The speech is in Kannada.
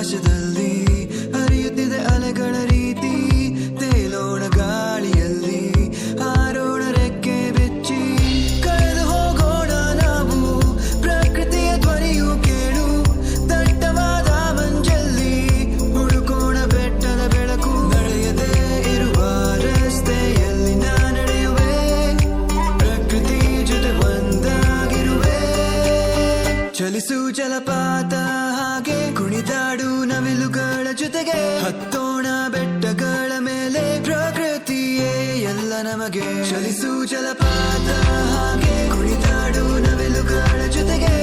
ಆಕಾಶದಲ್ಲಿ ಹರಿಯುತ್ತಿದೆ ಅಲೆಗಳ ರೀತಿ ತೇಲೋಣ ಗಾಳಿಯಲ್ಲಿ ಹಾರೋಣ ರೆಕ್ಕೆ ಬೆಚ್ಚಿ ಕಳೆದು ಹೋಗೋಣ ನಾವು ಪ್ರಕೃತಿಯ ಧ್ವನಿಯು ಕೇಳು ದಟ್ಟವಾದ ಮಂಜಲ್ಲಿ ಹುಡುಕೋಣ ಬೆಟ್ಟದ ಬೆಳಕು ನಡೆಯದೇ ಇರುವ ರಸ್ತೆಯಲ್ಲಿ ನಾ ನಡೆಯುವೆ ಪ್ರಕೃತಿ ಜೊತೆ ಒಂದಾಗಿರುವೆ ಚಲಿಸು ಜಲಪಾತ ಹಾಗೆ ಕುಣಿದಾಡು ನವಿಲುಗಳ ಜೊತೆಗೆ ಹತ್ತೋಣ ಬೆಟ್ಟಗಳ ಮೇಲೆ ಪ್ರಕೃತಿಯೇ ಎಲ್ಲ ನಮಗೆ ಚಲಿಸು ಜಲಪಾತ ಹಾಗೆ ಕುಣಿದಾಡು ನವಿಲುಗಳ ಜೊತೆಗೆ